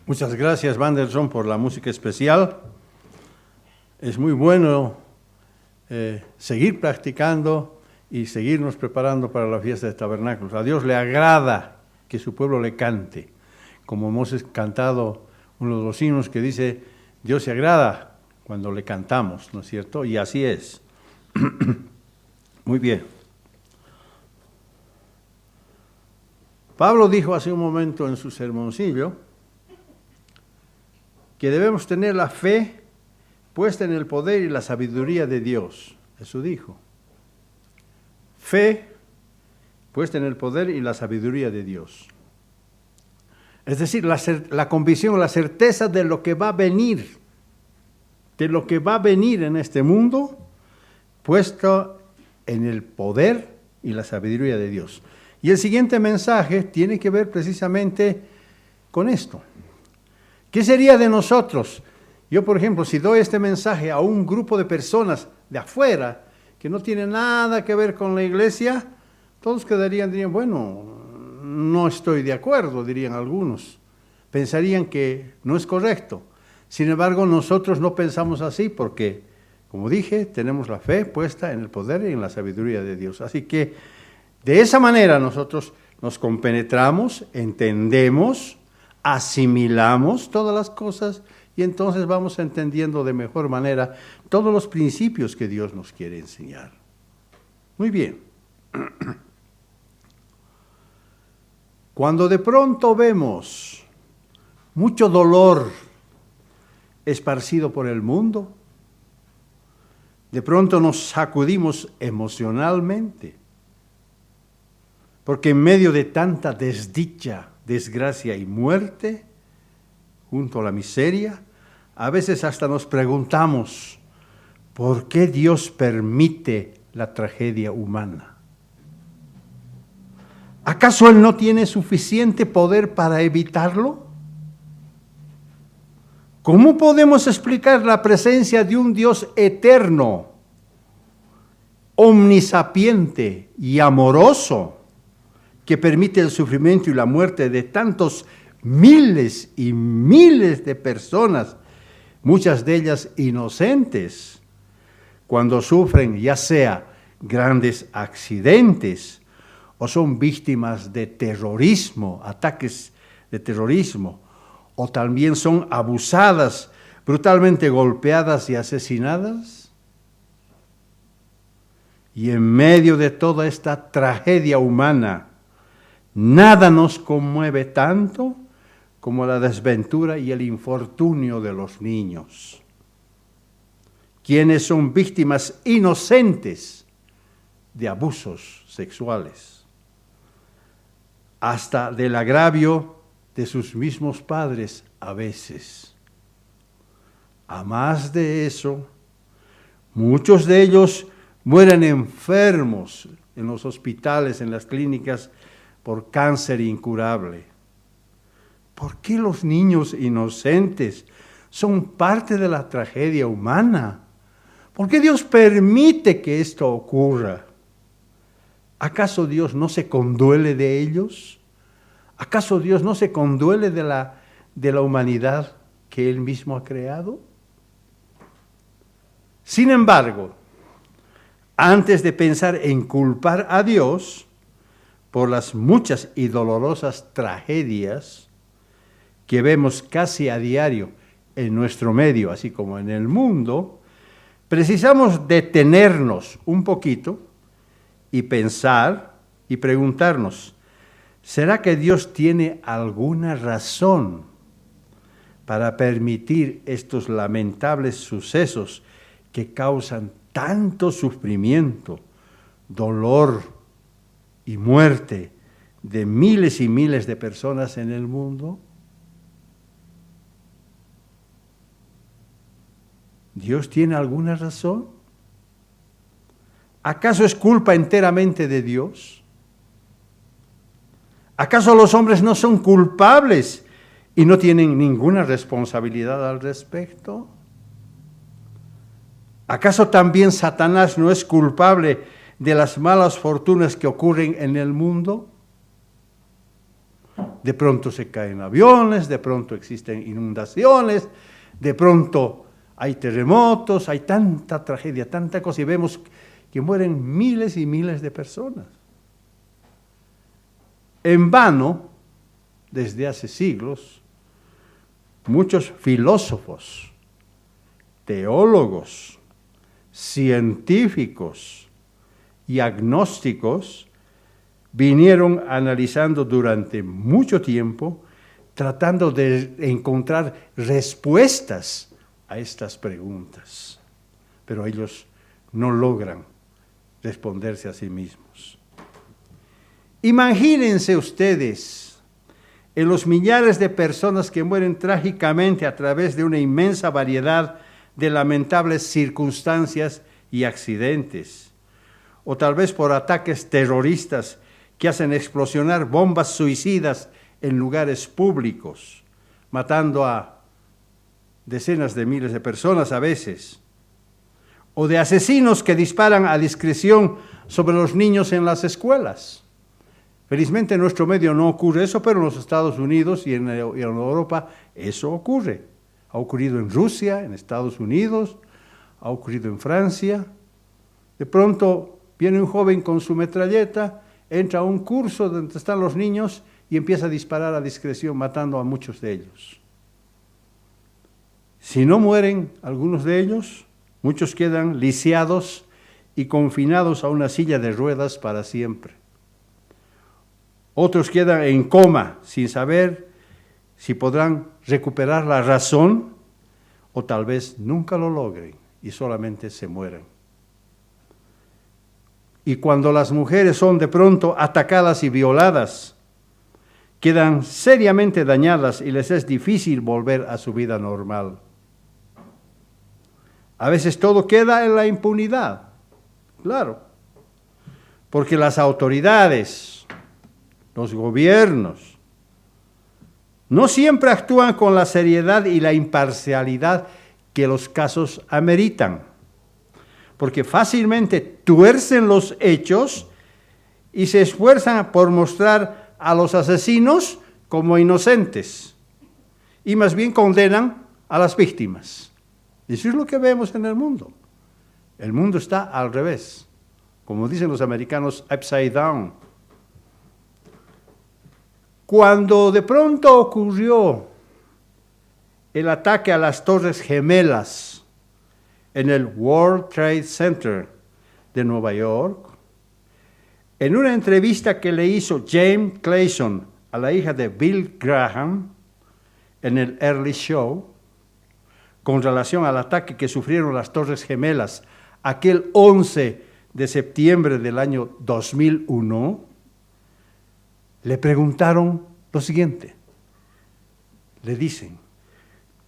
Muchas gracias, Wanderson, por la música especial. Es muy bueno seguir practicando y seguirnos preparando para la fiesta de tabernáculos. A Dios le agrada que su pueblo le cante, como hemos cantado uno de los himnos que dice, Dios se agrada cuando le cantamos, ¿no es cierto? Y así es. Muy bien. Pablo dijo hace un momento en su sermoncillo que debemos tener la fe puesta en el poder y la sabiduría de Dios. Eso dijo. Fe puesta en el poder y la sabiduría de Dios. Es decir, la convicción, la certeza de lo que va a venir, en este mundo, puesto en el poder y la sabiduría de Dios. Y el siguiente mensaje tiene que ver precisamente con esto. ¿Qué sería de nosotros? Yo, por ejemplo, si doy este mensaje a un grupo de personas de afuera que no tienen nada que ver con la iglesia, todos dirían, bueno, no estoy de acuerdo, dirían algunos. Pensarían que no es correcto. Sin embargo, nosotros no pensamos así porque, como dije, tenemos la fe puesta en el poder y en la sabiduría de Dios. Así que, de esa manera nosotros nos compenetramos, entendemos, asimilamos todas las cosas y entonces vamos entendiendo de mejor manera todos los principios que Dios nos quiere enseñar. Muy bien. Cuando de pronto vemos mucho dolor esparcido por el mundo, de pronto nos sacudimos emocionalmente, porque en medio de tanta desdicha, desgracia y muerte, junto a la miseria, a veces hasta nos preguntamos, ¿por qué Dios permite la tragedia humana? ¿Acaso Él no tiene suficiente poder para evitarlo? ¿Cómo podemos explicar la presencia de un Dios eterno, omnisapiente y amoroso, que permite el sufrimiento y la muerte de tantos miles y miles de personas, muchas de ellas inocentes, cuando sufren ya sea grandes accidentes o son víctimas de terrorismo, ataques de terrorismo, o también son abusadas, brutalmente golpeadas y asesinadas? Y en medio de toda esta tragedia humana, nada nos conmueve tanto como la desventura y el infortunio de los niños, quienes son víctimas inocentes de abusos sexuales, hasta del agravio de sus mismos padres a veces. A más de eso, muchos de ellos mueren enfermos en los hospitales, en las clínicas, por cáncer incurable. ¿Por qué los niños inocentes son parte de la tragedia humana? ¿Por qué Dios permite que esto ocurra? ¿Acaso Dios no se conduele de ellos? ¿Acaso Dios no se conduele de la humanidad que Él mismo ha creado? Sin embargo, antes de pensar en culpar a Dios por las muchas y dolorosas tragedias que vemos casi a diario en nuestro medio, así como en el mundo, precisamos detenernos un poquito y pensar y preguntarnos, ¿será que Dios tiene alguna razón para permitir estos lamentables sucesos que causan tanto sufrimiento, dolor y muerte de miles y miles de personas en el mundo? ¿Dios tiene alguna razón? ¿Acaso es culpa enteramente de Dios? ¿Acaso los hombres no son culpables y no tienen ninguna responsabilidad al respecto? ¿Acaso también Satanás no es culpable de las malas fortunas que ocurren en el mundo? De pronto se caen aviones, de pronto existen inundaciones, de pronto hay terremotos, hay tanta tragedia, tanta cosa, y vemos que mueren miles y miles de personas. En vano, desde hace siglos, muchos filósofos, teólogos, científicos y agnósticos vinieron analizando durante mucho tiempo, tratando de encontrar respuestas a estas preguntas. Pero ellos no logran responderse a sí mismos. Imagínense ustedes en los millares de personas que mueren trágicamente a través de una inmensa variedad de lamentables circunstancias y accidentes, o tal vez por ataques terroristas que hacen explosionar bombas suicidas en lugares públicos, matando a decenas de miles de personas a veces, o de asesinos que disparan a discreción sobre los niños en las escuelas. Felizmente en nuestro medio no ocurre eso, pero en los Estados Unidos y en Europa eso ocurre. Ha ocurrido en Rusia, en Estados Unidos, ha ocurrido en Francia. De pronto viene un joven con su metralleta, entra a un curso donde están los niños y empieza a disparar a discreción, matando a muchos de ellos. Si no mueren algunos de ellos, muchos quedan lisiados y confinados a una silla de ruedas para siempre. Otros quedan en coma sin saber si podrán recuperar la razón o tal vez nunca lo logren y solamente se mueren. Y cuando las mujeres son de pronto atacadas y violadas, quedan seriamente dañadas y les es difícil volver a su vida normal. A veces todo queda en la impunidad, claro, porque las autoridades, los gobiernos, no siempre actúan con la seriedad y la imparcialidad que los casos ameritan, porque fácilmente tuercen los hechos y se esfuerzan por mostrar a los asesinos como inocentes y más bien condenan a las víctimas. Eso es lo que vemos en el mundo. El mundo está al revés, como dicen los americanos, upside down. Cuando de pronto ocurrió el ataque a las Torres Gemelas en el World Trade Center de Nueva York, en una entrevista que le hizo James Clayson a la hija de Bill Graham en el Early Show, con relación al ataque que sufrieron las Torres Gemelas aquel 11 de septiembre del año 2001, le preguntaron lo siguiente. Le dicen,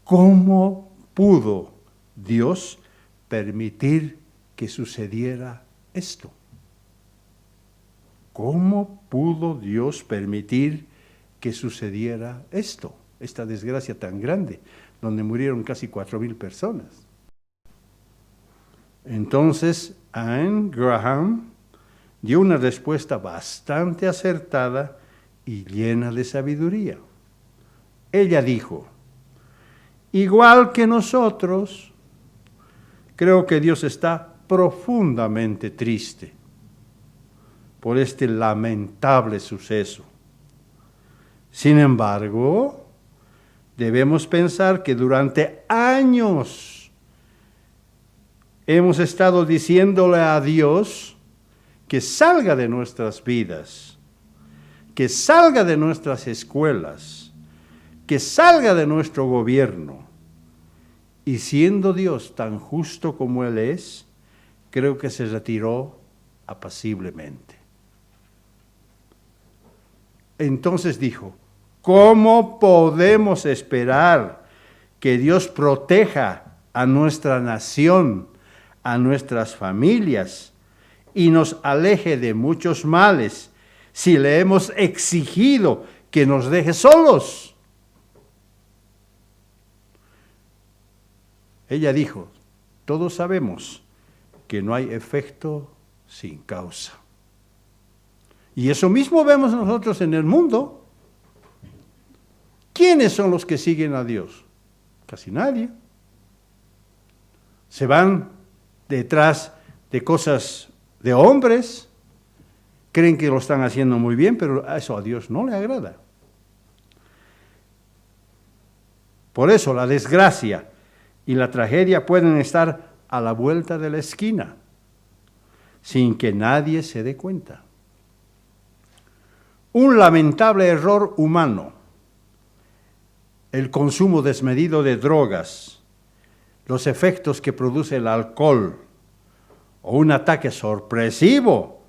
¿cómo pudo Dios permitir que sucediera esto? ¿Cómo pudo Dios permitir que sucediera esto? Esta desgracia tan grande, donde murieron casi 4,000 personas. Entonces, Anne Graham dio una respuesta bastante acertada y llena de sabiduría. Ella dijo, igual que nosotros, creo que Dios está profundamente triste por este lamentable suceso. Sin embargo, debemos pensar que durante años hemos estado diciéndole a Dios que salga de nuestras vidas, que salga de nuestras escuelas, que salga de nuestro gobierno. Y siendo Dios tan justo como Él es, creo que se retiró apaciblemente. Entonces dijo, ¿cómo podemos esperar que Dios proteja a nuestra nación, a nuestras familias y nos aleje de muchos males si le hemos exigido que nos deje solos? Ella dijo, todos sabemos que no hay efecto sin causa. Y eso mismo vemos nosotros en el mundo. ¿Quiénes son los que siguen a Dios? Casi nadie. Se van detrás de cosas de hombres, creen que lo están haciendo muy bien, pero eso a Dios no le agrada. Por eso la desgracia y la tragedia pueden estar a la vuelta de la esquina, sin que nadie se dé cuenta. Un lamentable error humano, el consumo desmedido de drogas, los efectos que produce el alcohol o un ataque sorpresivo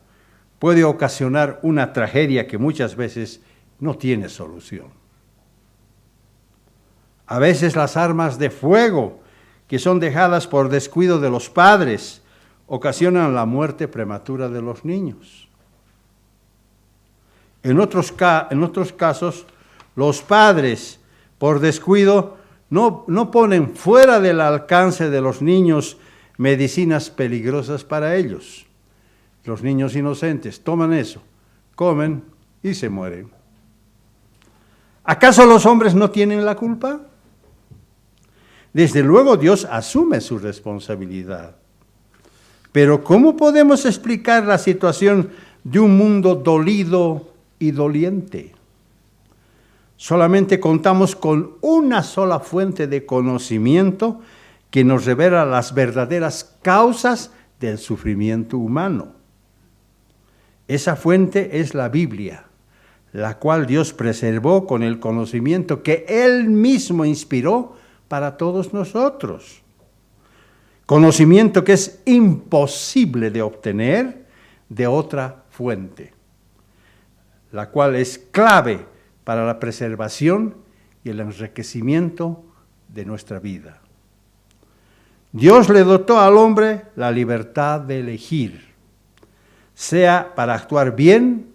puede ocasionar una tragedia que muchas veces no tiene solución. A veces las armas de fuego que son dejadas por descuido de los padres ocasionan la muerte prematura de los niños. En otros casos, los padres, por descuido, no ponen fuera del alcance de los niños medicinas peligrosas para ellos. Los niños inocentes toman eso, comen y se mueren. ¿Acaso los hombres no tienen la culpa? Desde luego Dios asume su responsabilidad. Pero ¿cómo podemos explicar la situación de un mundo dolido y doliente? Solamente contamos con una sola fuente de conocimiento que nos revela las verdaderas causas del sufrimiento humano. Esa fuente es la Biblia, la cual Dios preservó con el conocimiento que Él mismo inspiró para todos nosotros. Conocimiento que es imposible de obtener de otra fuente, la cual es clave para la preservación y el enriquecimiento de nuestra vida. Dios le dotó al hombre la libertad de elegir, sea para actuar bien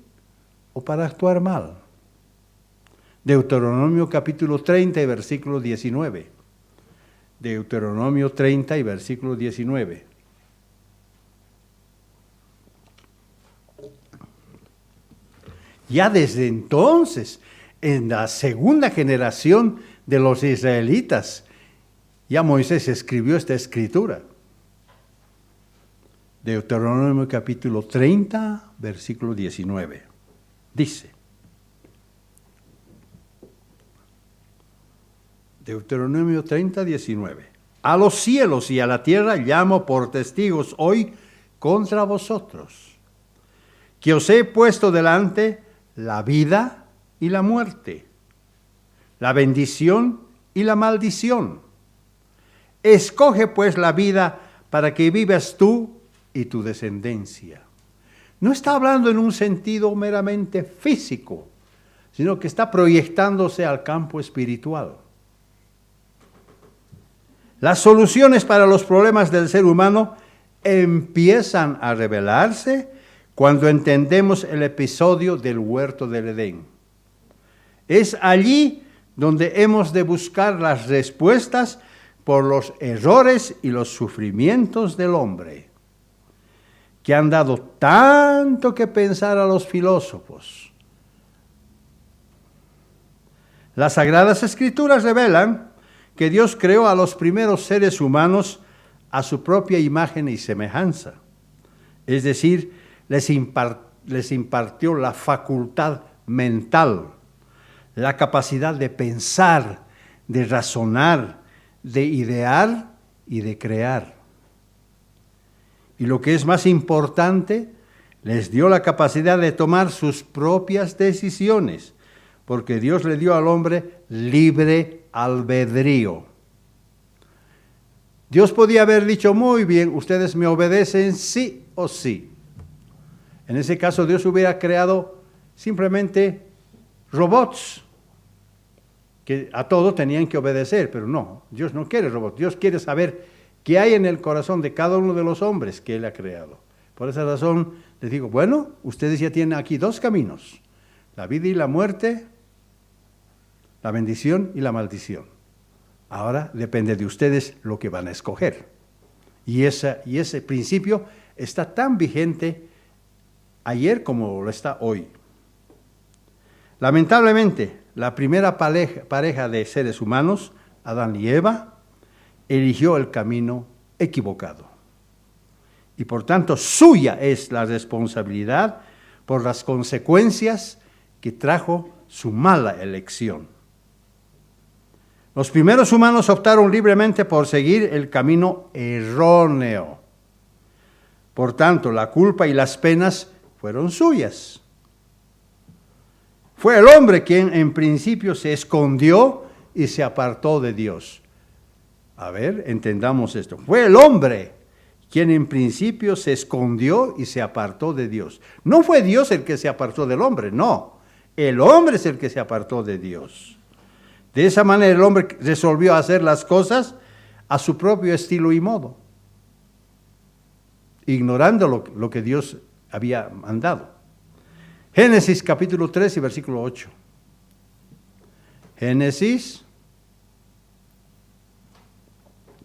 o para actuar mal. Deuteronomio capítulo 30 y versículo 19. Deuteronomio 30 y versículo 19. Ya desde entonces, en la segunda generación de los israelitas, ya Moisés escribió esta escritura. Deuteronomio capítulo 30, versículo 19. Dice, Deuteronomio 30, 19. A los cielos y a la tierra llamo por testigos hoy contra vosotros, que os he puesto delante la vida y la muerte, la bendición y la maldición. Escoge pues la vida para que vivas tú y tu descendencia. No está hablando en un sentido meramente físico, sino que está proyectándose al campo espiritual. Las soluciones para los problemas del ser humano empiezan a revelarse cuando entendemos el episodio del huerto del Edén. Es allí donde hemos de buscar las respuestas por los errores y los sufrimientos del hombre, que han dado tanto que pensar a los filósofos. Las Sagradas Escrituras revelan que Dios creó a los primeros seres humanos a su propia imagen y semejanza. Es decir, les impartió la facultad mental, la capacidad de pensar, de razonar, de idear y de crear. Y lo que es más importante, les dio la capacidad de tomar sus propias decisiones, porque Dios le dio al hombre libre albedrío. Dios podía haber dicho, muy bien, ustedes me obedecen sí o sí. En ese caso Dios hubiera creado simplemente robots que a todo tenían que obedecer, pero no, Dios no quiere robots, Dios quiere saber qué hay en el corazón de cada uno de los hombres que Él ha creado. Por esa razón les digo, bueno, ustedes ya tienen aquí dos caminos, la vida y la muerte, la bendición y la maldición. Ahora depende de ustedes lo que van a escoger. Y ese principio está tan vigente ayer como lo está hoy. Lamentablemente, la primera pareja de seres humanos, Adán y Eva, eligió el camino equivocado. Y por tanto, suya es la responsabilidad por las consecuencias que trajo su mala elección. Los primeros humanos optaron libremente por seguir el camino erróneo. Por tanto, la culpa y las penas fueron suyas. Fue el hombre quien en principio se escondió y se apartó de Dios. A ver, entendamos esto. Fue el hombre quien en principio se escondió y se apartó de Dios. No fue Dios el que se apartó del hombre, no. El hombre es el que se apartó de Dios. De esa manera el hombre resolvió hacer las cosas a su propio estilo y modo, ignorando lo que Dios había mandado. Génesis capítulo 3 y versículo 8. Génesis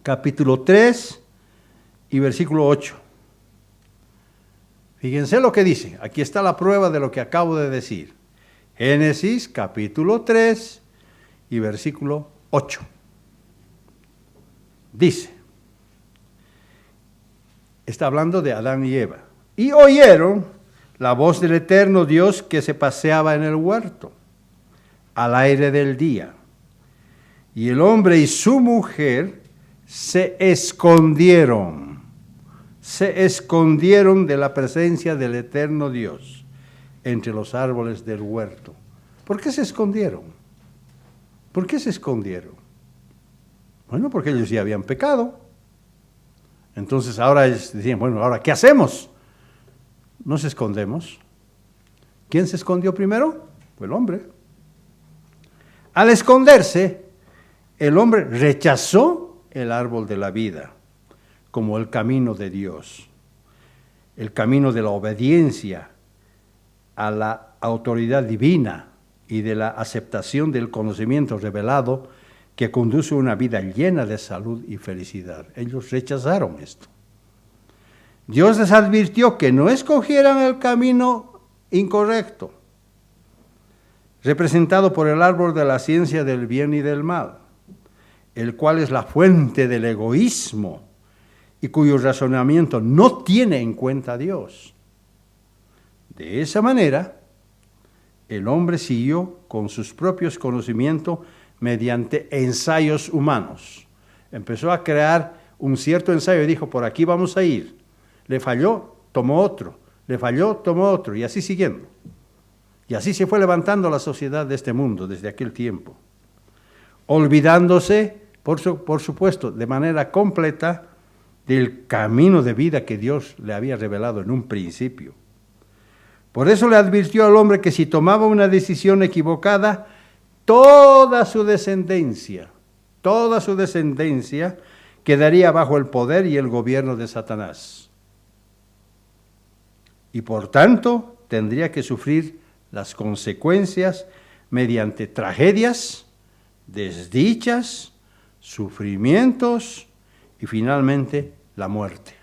capítulo 3 y versículo 8. Fíjense lo que dice. Aquí está la prueba de lo que acabo de decir. Génesis capítulo 3 y versículo 8. Dice, está hablando de Adán y Eva. Y oyeron la voz del eterno Dios que se paseaba en el huerto, al aire del día. Y el hombre y su mujer se escondieron de la presencia del eterno Dios entre los árboles del huerto. ¿Por qué se escondieron? ¿Por qué se escondieron? Bueno, porque ellos ya habían pecado. Entonces ahora ellos decían, bueno, ¿ahora qué hacemos? Nos escondemos. ¿Quién se escondió primero? Fue el hombre. Al esconderse, el hombre rechazó el árbol de la vida como el camino de Dios, el camino de la obediencia a la autoridad divina y de la aceptación del conocimiento revelado que conduce a una vida llena de salud y felicidad. Ellos rechazaron esto. Dios les advirtió que no escogieran el camino incorrecto, representado por el árbol de la ciencia del bien y del mal, el cual es la fuente del egoísmo y cuyo razonamiento no tiene en cuenta a Dios. De esa manera, el hombre siguió con sus propios conocimientos mediante ensayos humanos. Empezó a crear un cierto ensayo y dijo, por aquí vamos a ir. Le falló, tomó otro. Le falló, tomó otro. Y así siguiendo. Y así se fue levantando la sociedad de este mundo desde aquel tiempo. Olvidándose, por supuesto, de manera completa del camino de vida que Dios le había revelado en un principio. Por eso le advirtió al hombre que si tomaba una decisión equivocada, toda su descendencia quedaría bajo el poder y el gobierno de Satanás. Y por tanto, tendría que sufrir las consecuencias mediante tragedias, desdichas, sufrimientos y finalmente la muerte.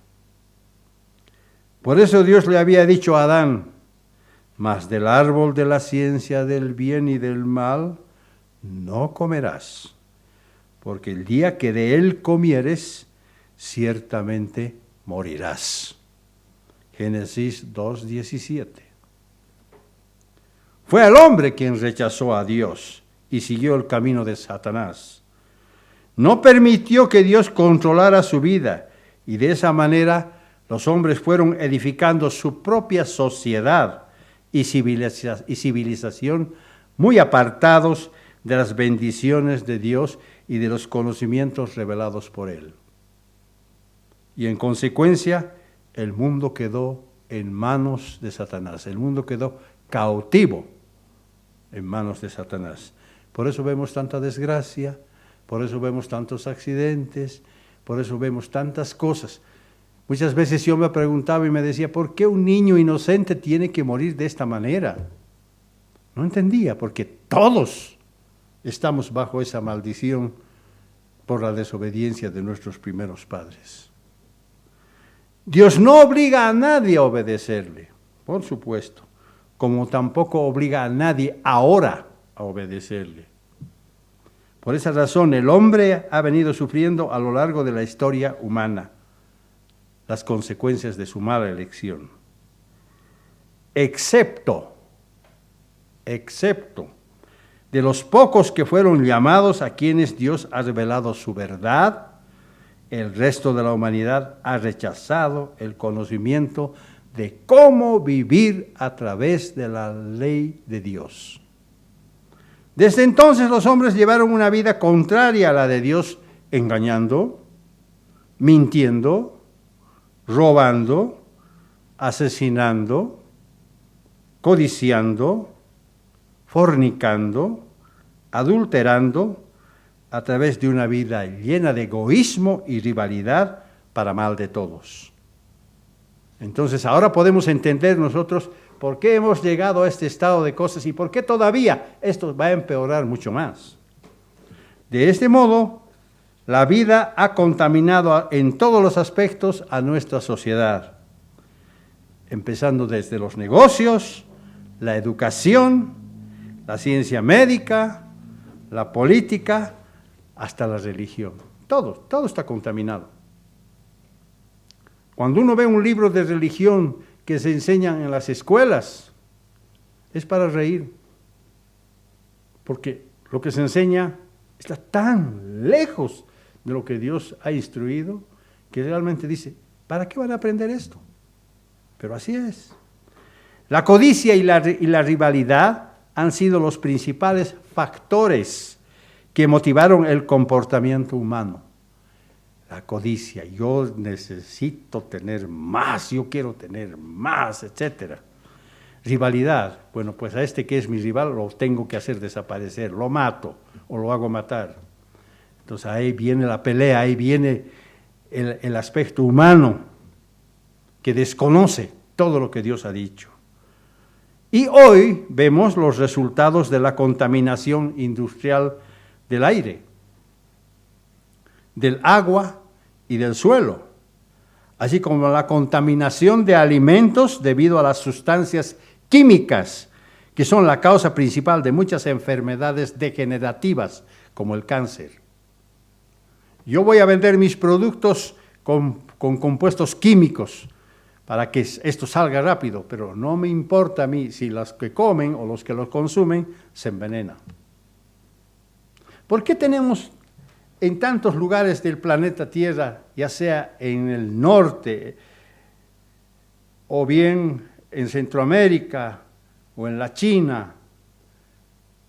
Por eso Dios le había dicho a Adán, mas del árbol de la ciencia del bien y del mal no comerás, porque el día que de él comieres, ciertamente morirás. Génesis 2:17. Fue el hombre quien rechazó a Dios y siguió el camino de Satanás. No permitió que Dios controlara su vida y de esa manera los hombres fueron edificando su propia sociedad y civilización muy apartados de las bendiciones de Dios y de los conocimientos revelados por Él. Y en consecuencia, el mundo quedó en manos de Satanás. El mundo quedó cautivo en manos de Satanás. Por eso vemos tanta desgracia, por eso vemos tantos accidentes, por eso vemos tantas cosas. Muchas veces yo me preguntaba y me decía, ¿por qué un niño inocente tiene que morir de esta manera? No entendía, porque todos estamos bajo esa maldición por la desobediencia de nuestros primeros padres. Dios no obliga a nadie a obedecerle, por supuesto, como tampoco obliga a nadie ahora a obedecerle. Por esa razón, el hombre ha venido sufriendo a lo largo de la historia humana las consecuencias de su mala elección. Excepto de los pocos que fueron llamados a quienes Dios ha revelado su verdad, el resto de la humanidad ha rechazado el conocimiento de cómo vivir a través de la ley de Dios. Desde entonces los hombres llevaron una vida contraria a la de Dios, engañando, mintiendo, robando, asesinando, codiciando, fornicando, adulterando, a través de una vida llena de egoísmo y rivalidad para mal de todos. Entonces ahora podemos entender nosotros por qué hemos llegado a este estado de cosas y por qué todavía esto va a empeorar mucho más. De este modo, la vida ha contaminado en todos los aspectos a nuestra sociedad, empezando desde los negocios, la educación, la ciencia médica, la política, hasta la religión. Todo está contaminado. Cuando uno ve un libro de religión que se enseñan en las escuelas, es para reír, porque lo que se enseña está tan lejos de lo que Dios ha instruido, que realmente dice, ¿para qué van a aprender esto? Pero así es. La codicia y la rivalidad han sido los principales factores que motivaron el comportamiento humano. La codicia, yo necesito tener más, yo quiero tener más, etc. Rivalidad, bueno, pues a este que es mi rival lo tengo que hacer desaparecer, lo mato o lo hago matar. Entonces ahí viene la pelea, ahí viene el aspecto humano que desconoce todo lo que Dios ha dicho. Y hoy vemos los resultados de la contaminación industrial del aire, del agua y del suelo, así como la contaminación de alimentos debido a las sustancias químicas, que son la causa principal de muchas enfermedades degenerativas, como el cáncer. Yo voy a vender mis productos con compuestos químicos para que esto salga rápido, pero no me importa a mí si los que comen o los que los consumen se envenenan. ¿Por qué tenemos en tantos lugares del planeta Tierra, ya sea en el norte o bien en Centroamérica o en la China,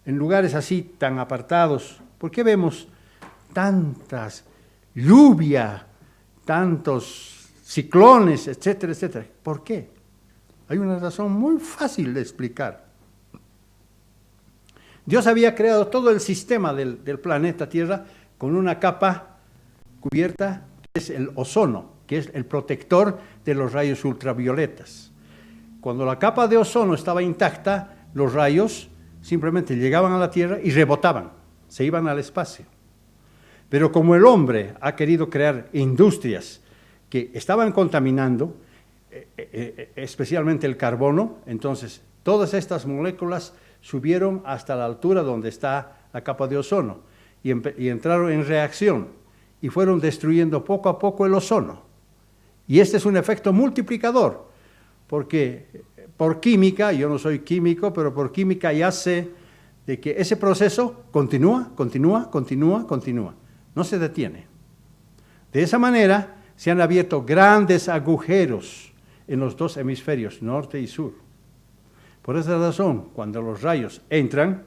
en lugares así tan apartados, por qué vemos tantas lluvia, tantos ciclones, etcétera, etcétera? ¿Por qué? Hay una razón muy fácil de explicar. Dios había creado todo el sistema del planeta Tierra con una capa cubierta, que es el ozono, que es el protector de los rayos ultravioletas. Cuando la capa de ozono estaba intacta, los rayos simplemente llegaban a la Tierra y rebotaban, se iban al espacio. Pero como el hombre ha querido crear industrias que estaban contaminando, especialmente el carbono, entonces todas estas moléculas subieron hasta la altura donde está la capa de ozono y entraron en reacción y fueron destruyendo poco a poco el ozono. Y este es un efecto multiplicador, porque por química, yo no soy químico, pero por química ya sé de que ese proceso continúa, no se detiene. De esa manera se han abierto grandes agujeros en los dos hemisferios, norte y sur. Por esa razón, cuando los rayos entran,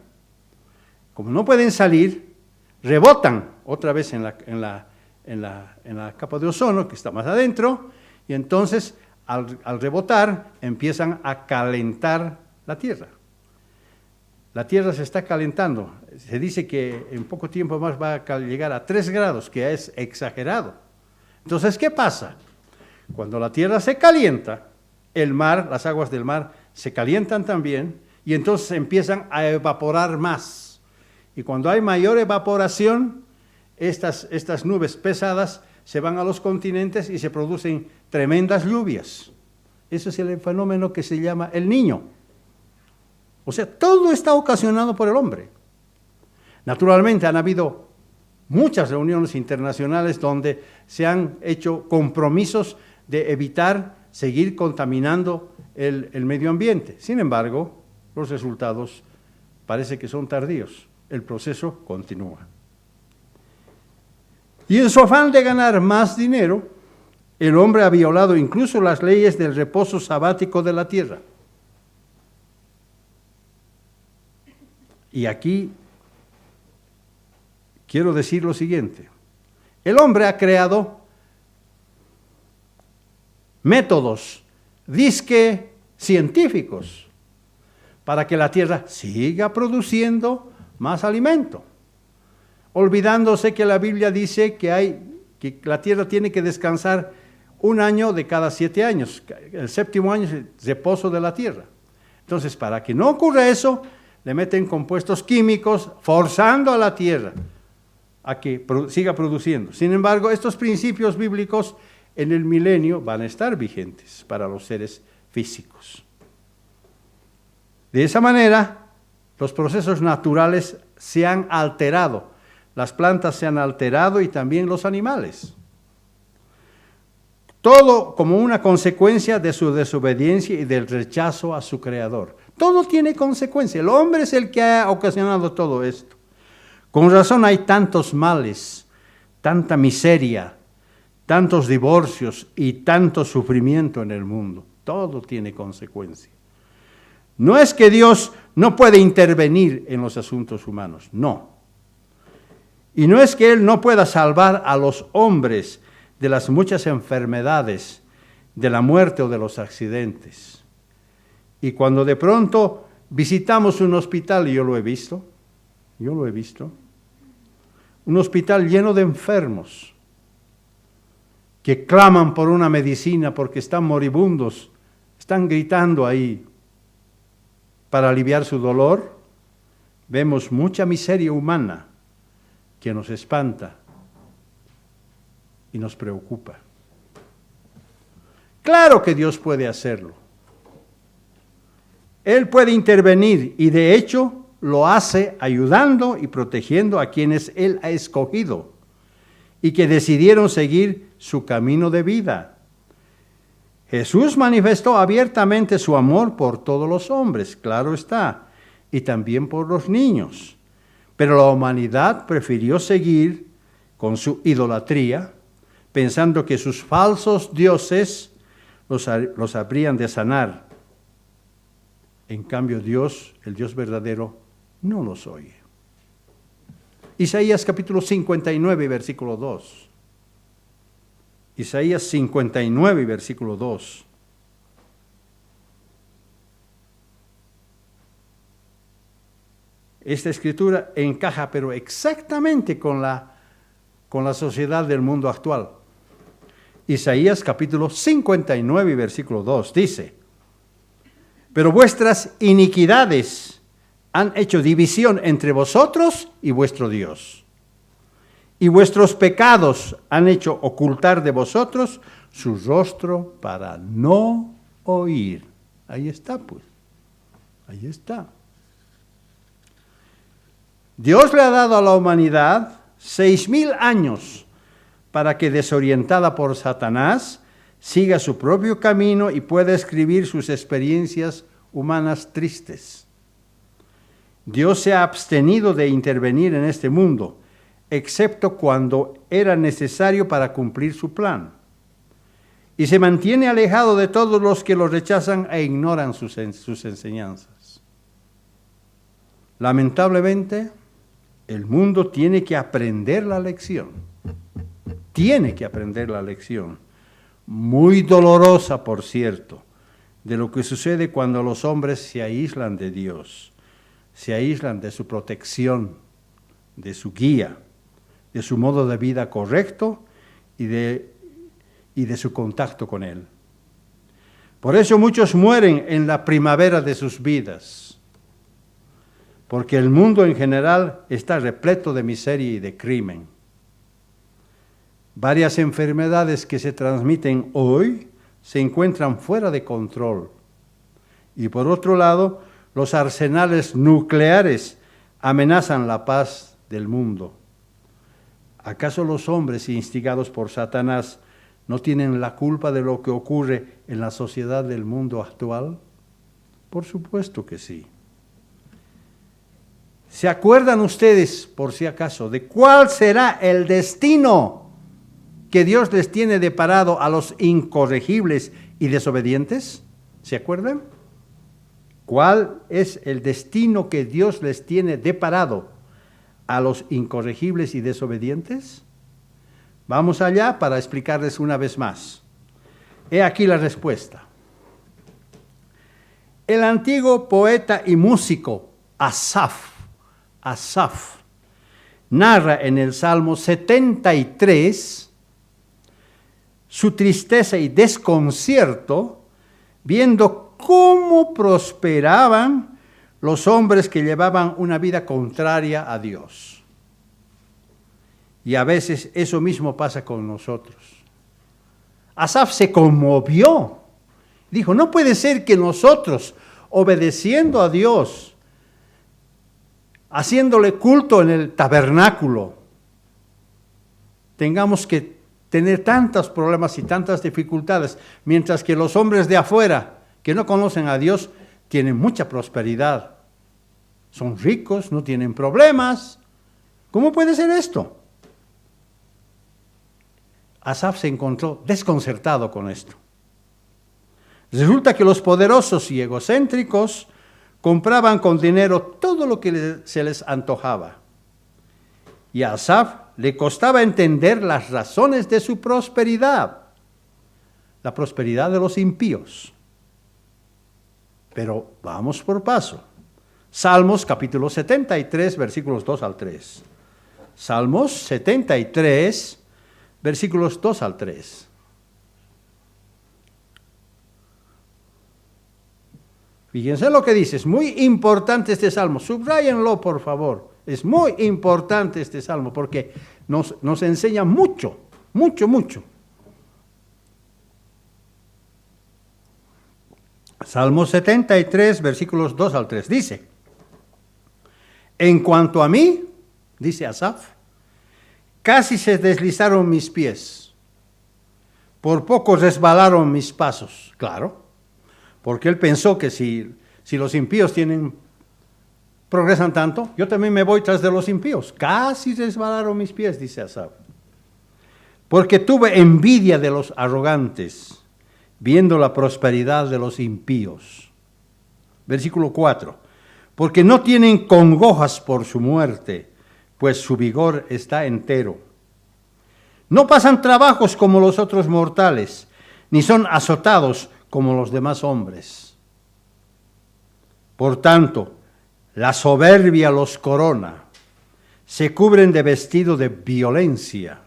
como no pueden salir, rebotan otra vez en la capa de ozono, que está más adentro, y entonces al rebotar empiezan a calentar la Tierra. La Tierra se está calentando. Se dice que en poco tiempo más va a llegar a 3 grados, que es exagerado. Entonces, ¿qué pasa? Cuando la Tierra se calienta, el mar, las aguas del mar, se calientan también y entonces empiezan a evaporar más. Y cuando hay mayor evaporación, estas nubes pesadas se van a los continentes y se producen tremendas lluvias. Ese es el fenómeno que se llama el Niño. O sea, todo está ocasionado por el hombre. Naturalmente han habido muchas reuniones internacionales donde se han hecho compromisos de evitar seguir contaminando el medio ambiente. Sin embargo, los resultados parece que son tardíos. El proceso continúa. Y en su afán de ganar más dinero, el hombre ha violado incluso las leyes del reposo sabático de la tierra. Y aquí quiero decir lo siguiente. El hombre ha creado métodos, disque científicos, para que la tierra siga produciendo más alimento, olvidándose que la Biblia dice que la tierra tiene que descansar 1 año de cada 7 años. El 7º año es el reposo de la tierra. Entonces, para que no ocurra eso, le meten compuestos químicos forzando a la tierra a que siga produciendo. Sin embargo, estos principios bíblicos en el milenio van a estar vigentes para los seres físicos. De esa manera, los procesos naturales se han alterado, las plantas se han alterado y también los animales. Todo como una consecuencia de su desobediencia y del rechazo a su Creador. Todo tiene consecuencia. El hombre es el que ha ocasionado todo esto. Con razón hay tantos males, tanta miseria, tantos divorcios y tanto sufrimiento en el mundo. Todo tiene consecuencia. No es que Dios no puede intervenir en los asuntos humanos, no. Y no es que Él no pueda salvar a los hombres de las muchas enfermedades, de la muerte o de los accidentes. Y cuando de pronto visitamos un hospital, y yo lo he visto, un hospital lleno de enfermos que claman por una medicina porque están moribundos, están gritando ahí para aliviar su dolor, vemos mucha miseria humana que nos espanta y nos preocupa. Claro que Dios puede hacerlo. Él puede intervenir y de hecho lo hace ayudando y protegiendo a quienes Él ha escogido y que decidieron seguir su camino de vida. Jesús manifestó abiertamente su amor por todos los hombres, claro está, y también por los niños. Pero la humanidad prefirió seguir con su idolatría, pensando que sus falsos dioses los habrían de sanar. En cambio, Dios, el Dios verdadero, no los oye. Isaías capítulo 59, versículo 2. Isaías 59, versículo 2. Esta escritura encaja, pero exactamente con la sociedad del mundo actual. Isaías capítulo 59, versículo 2, dice: pero vuestras iniquidades han hecho división entre vosotros y vuestro Dios. Y vuestros pecados han hecho ocultar de vosotros su rostro para no oír. Ahí está, pues. Ahí está. Dios le ha dado a la humanidad 6,000 años para que, desorientada por Satanás, siga su propio camino y pueda escribir sus experiencias humanas tristes. Dios se ha abstenido de intervenir en este mundo, excepto cuando era necesario para cumplir su plan. Y se mantiene alejado de todos los que lo rechazan e ignoran sus enseñanzas. Lamentablemente, el mundo tiene que aprender la lección. Tiene que aprender la lección. Muy dolorosa, por cierto, de lo que sucede cuando los hombres se aíslan de Dios, se aíslan de su protección, de su guía, de su modo de vida correcto y de su contacto con Él. Por eso muchos mueren en la primavera de sus vidas, porque el mundo en general está repleto de miseria y de crimen. Varias enfermedades que se transmiten hoy se encuentran fuera de control. Y por otro lado, los arsenales nucleares amenazan la paz del mundo. ¿Acaso los hombres instigados por Satanás no tienen la culpa de lo que ocurre en la sociedad del mundo actual? Por supuesto que sí. ¿Se acuerdan ustedes, por si acaso, de cuál será el destino que Dios les tiene deparado a los incorregibles y desobedientes? ¿Se acuerdan? ¿Cuál es el destino que Dios les tiene deparado a los incorregibles y desobedientes? Vamos allá para explicarles una vez más. He aquí la respuesta. El antiguo poeta y músico Asaf narra en el Salmo 73 su tristeza y desconcierto viendo cómo prosperaban los hombres que llevaban una vida contraria a Dios. Y a veces eso mismo pasa con nosotros. Asaf se conmovió. Dijo, no puede ser que nosotros, obedeciendo a Dios, haciéndole culto en el tabernáculo, tengamos que tener tantos problemas y tantas dificultades, mientras que los hombres de afuera, que no conocen a Dios, tienen mucha prosperidad. Son ricos, no tienen problemas. ¿Cómo puede ser esto? Asaf se encontró desconcertado con esto. Resulta que los poderosos y egocéntricos compraban con dinero todo lo que se les antojaba. Y a Asaf le costaba entender las razones de su prosperidad, la prosperidad de los impíos. Pero vamos por paso. Salmos capítulo 73, versículos 2 al 3. Salmos 73, versículos 2 al 3. Fíjense lo que dice, es muy importante este salmo, subráyenlo por favor, es muy importante este salmo porque nos enseña mucho. Salmo 73, versículos 2 al 3, dice, en cuanto a mí, dice Asaf, casi se deslizaron mis pies, por poco resbalaron mis pasos, claro. Porque él pensó que si los impíos progresan tanto, yo también me voy tras de los impíos. Casi resbalaron mis pies, dice Asaf. Porque tuve envidia de los arrogantes, viendo la prosperidad de los impíos. Versículo 4. Porque no tienen congojas por su muerte, pues su vigor está entero. No pasan trabajos como los otros mortales, ni son azotados como los demás hombres. Por tanto, la soberbia los corona, se cubren de vestido de violencia.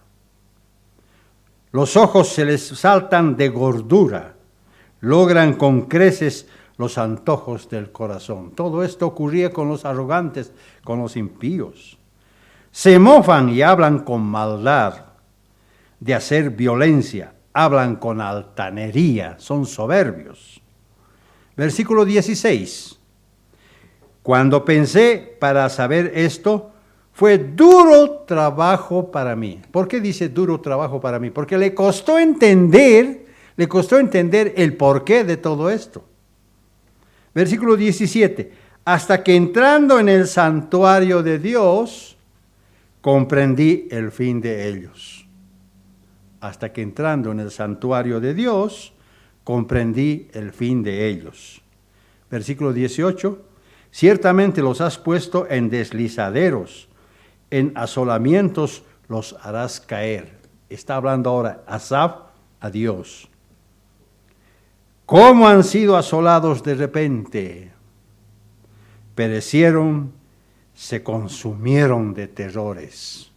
Los ojos se les saltan de gordura, logran con creces los antojos del corazón. Todo esto ocurría con los arrogantes, con los impíos. Se mofan y hablan con maldad, de hacer violencia. Hablan con altanería, son soberbios. Versículo 16. Cuando pensé para saber esto, fue duro trabajo para mí. ¿Por qué dice duro trabajo para mí? Porque le costó entender el porqué de todo esto. Versículo 17. Hasta que entrando en el santuario de Dios, comprendí el fin de ellos. Hasta que entrando en el santuario de Dios, comprendí el fin de ellos. Versículo 18, ciertamente los has puesto en deslizaderos, en asolamientos los harás caer. Está hablando ahora Asaf a Dios. ¿Cómo han sido asolados de repente? Perecieron, se consumieron de terrores.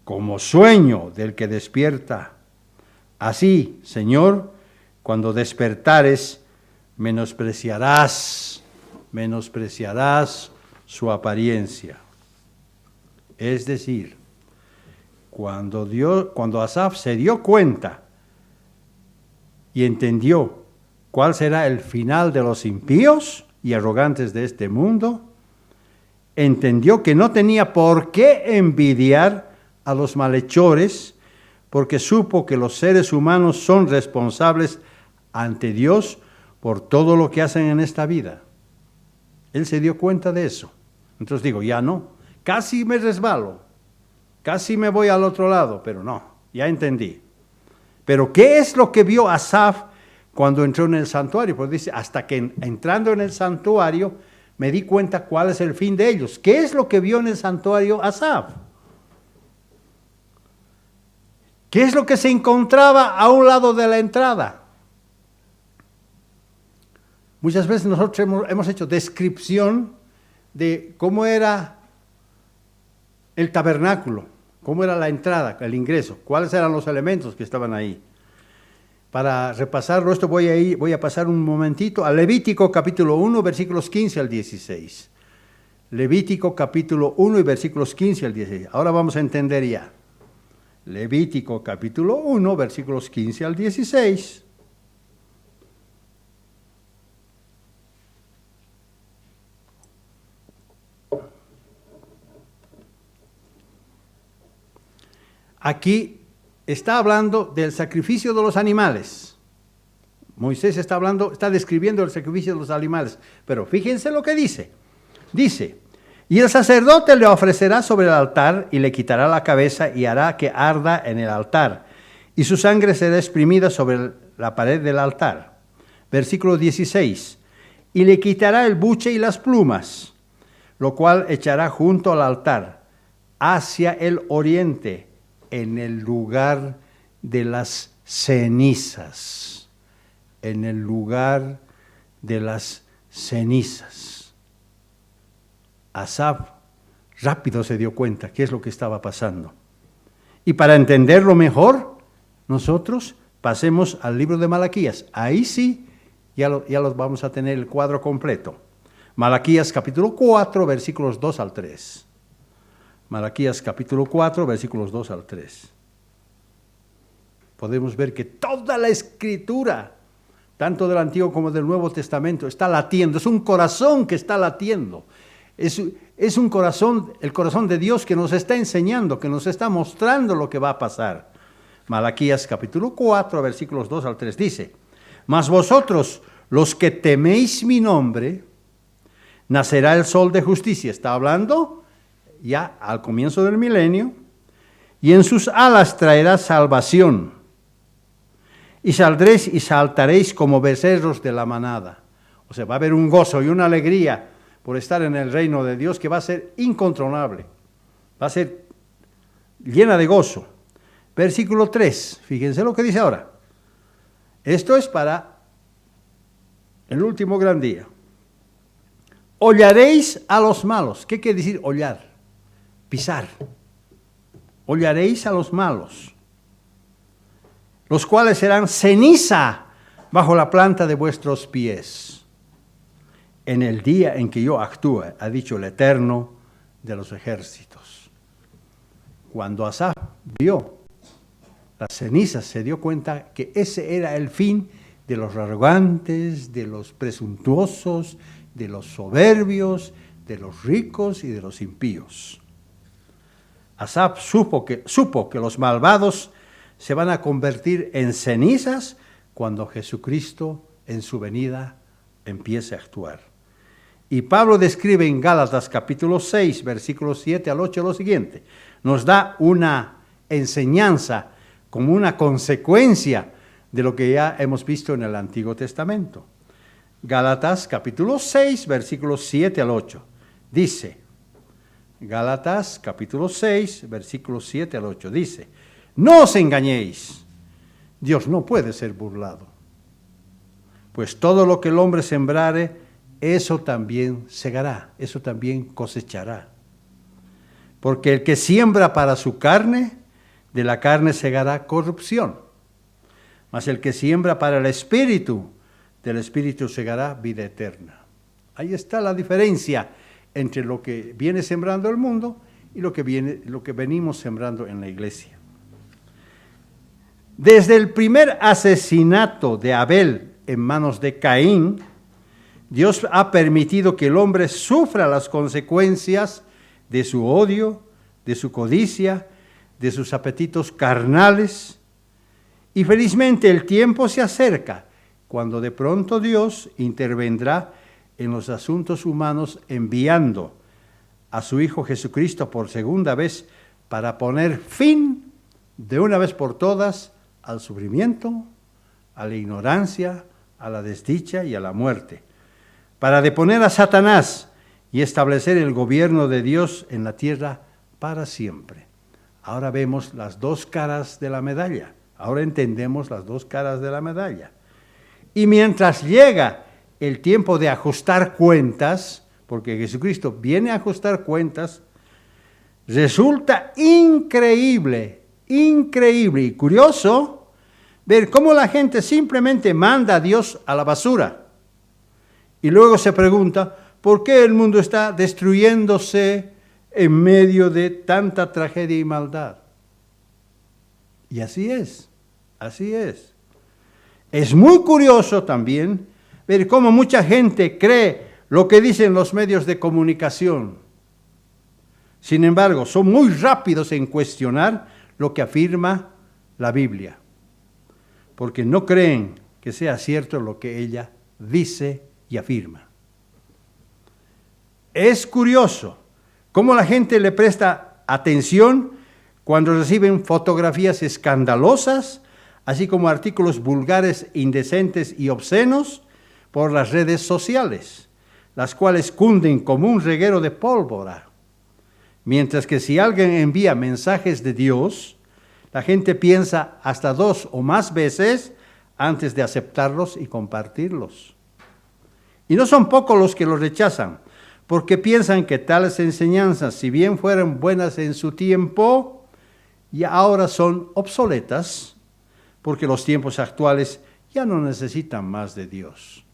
Como sueño del que despierta. Así, Señor, cuando despertares, menospreciarás su apariencia. Es decir, Cuando Asaf se dio cuenta y entendió cuál será el final de los impíos y arrogantes de este mundo, entendió que no tenía por qué envidiar a los malhechores, porque supo que los seres humanos son responsables ante Dios por todo lo que hacen en esta vida. Él se dio cuenta de eso. Entonces digo, ya no, casi me resbalo, casi me voy al otro lado, pero no, ya entendí. Pero ¿qué es lo que vio Asaf cuando entró en el santuario? Pues dice, hasta que entrando en el santuario me di cuenta cuál es el fin de ellos. ¿Qué es lo que vio en el santuario Asaf? ¿Qué es lo que se encontraba a un lado de la entrada? Muchas veces nosotros hemos hecho descripción de cómo era el tabernáculo, cómo era la entrada, el ingreso, cuáles eran los elementos que estaban ahí. Para repasarlo esto voy a pasar un momentito a Levítico capítulo 1, versículos 15 al 16. Levítico capítulo 1 y versículos 15 al 16. Ahora vamos a entender ya. Levítico capítulo 1, versículos 15 al 16. Aquí está hablando del sacrificio de los animales. Moisés está describiendo el sacrificio de los animales. Pero fíjense lo que dice. Dice, y el sacerdote le ofrecerá sobre el altar y le quitará la cabeza y hará que arda en el altar. Y su sangre será exprimida sobre la pared del altar. Versículo 16. Y le quitará el buche y las plumas, lo cual echará junto al altar, hacia el oriente, en el lugar de las cenizas. En el lugar de las cenizas. Asaf rápido se dio cuenta qué es lo que estaba pasando. Y para entenderlo mejor, nosotros pasemos al libro de Malaquías. Ahí sí, ya los vamos a tener el cuadro completo. Malaquías capítulo 4, versículos 2 al 3. Malaquías capítulo 4, versículos 2 al 3. Podemos ver que toda la escritura, tanto del Antiguo como del Nuevo Testamento, está latiendo. Es un corazón que está latiendo. Es un corazón, el corazón de Dios que nos está enseñando, que nos está mostrando lo que va a pasar. Malaquías capítulo 4, versículos 2 al 3 dice, mas vosotros, los que teméis mi nombre, nacerá el sol de justicia. Está hablando ya al comienzo del milenio, y en sus alas traerá salvación, y saldréis y saltaréis como becerros de la manada. O sea, va a haber un gozo y una alegría por estar en el reino de Dios que va a ser incontrolable, va a ser llena de gozo. Versículo 3, fíjense lo que dice ahora. Esto es para el último gran día. Hollaréis a los malos. ¿Qué quiere decir hollar? Pisar. Hollaréis a los malos, los cuales serán ceniza bajo la planta de vuestros pies, en el día en que yo actúe, ha dicho el Eterno de los ejércitos. Cuando Asaf vio las cenizas, se dio cuenta que ese era el fin de los arrogantes, de los presuntuosos, de los soberbios, de los ricos y de los impíos. Asaf supo que los malvados se van a convertir en cenizas cuando Jesucristo en su venida empiece a actuar. Y Pablo describe en Gálatas capítulo 6, versículos 7 al 8 lo siguiente. Nos da una enseñanza como una consecuencia de lo que ya hemos visto en el Antiguo Testamento. Gálatas capítulo 6, versículos 7 al 8. Dice, Gálatas capítulo 6, versículos 7 al 8. Dice, no os engañéis, Dios no puede ser burlado. Pues todo lo que el hombre sembrare, eso también segará, eso también cosechará. Porque el que siembra para su carne, de la carne segará corrupción. Mas el que siembra para el Espíritu, del Espíritu segará vida eterna. Ahí está la diferencia entre lo que viene sembrando el mundo y lo que venimos sembrando en la iglesia. Desde el primer asesinato de Abel en manos de Caín, Dios ha permitido que el hombre sufra las consecuencias de su odio, de su codicia, de sus apetitos carnales. Y felizmente el tiempo se acerca cuando de pronto Dios intervendrá en los asuntos humanos enviando a su Hijo Jesucristo por segunda vez para poner fin de una vez por todas al sufrimiento, a la ignorancia, a la desdicha y a la muerte, para deponer a Satanás y establecer el gobierno de Dios en la tierra para siempre. Ahora vemos las dos caras de la medalla, ahora entendemos las dos caras de la medalla. Y mientras llega el tiempo de ajustar cuentas, porque Jesucristo viene a ajustar cuentas, resulta increíble y curioso ver cómo la gente simplemente manda a Dios a la basura. Y luego se pregunta, ¿por qué el mundo está destruyéndose en medio de tanta tragedia y maldad? Y así es, así es. Es muy curioso también ver cómo mucha gente cree lo que dicen los medios de comunicación. Sin embargo, son muy rápidos en cuestionar lo que afirma la Biblia, porque no creen que sea cierto lo que ella dice y afirma. Es curioso cómo la gente le presta atención cuando reciben fotografías escandalosas, así como artículos vulgares, indecentes y obscenos por las redes sociales, las cuales cunden como un reguero de pólvora. Mientras que si alguien envía mensajes de Dios, la gente piensa hasta 2 o más veces antes de aceptarlos y compartirlos. Y no son pocos los que los rechazan, porque piensan que tales enseñanzas, si bien fueron buenas en su tiempo, y ahora son obsoletas, porque los tiempos actuales ya no necesitan más de Dios.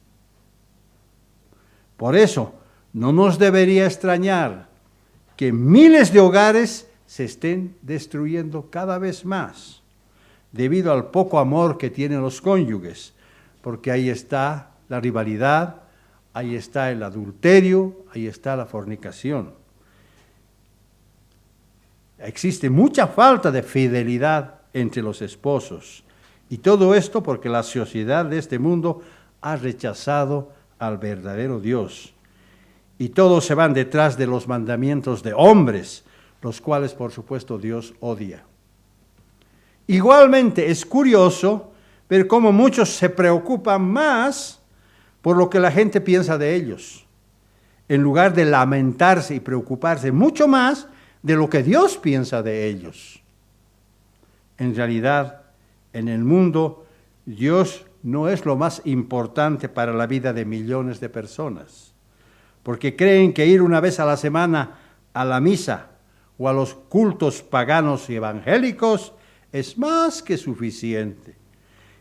Por eso, no nos debería extrañar que miles de hogares se estén destruyendo cada vez más, debido al poco amor que tienen los cónyuges, porque ahí está la rivalidad, ahí está el adulterio, ahí está la fornicación. Existe mucha falta de fidelidad entre los esposos. Y todo esto porque la sociedad de este mundo ha rechazado al verdadero Dios. Y todos se van detrás de los mandamientos de hombres, los cuales por supuesto Dios odia. Igualmente es curioso ver cómo muchos se preocupan más por lo que la gente piensa de ellos, en lugar de lamentarse y preocuparse mucho más de lo que Dios piensa de ellos. En realidad, en el mundo, Dios no es lo más importante para la vida de millones de personas, porque creen que ir una vez a la semana a la misa o a los cultos paganos y evangélicos es más que suficiente.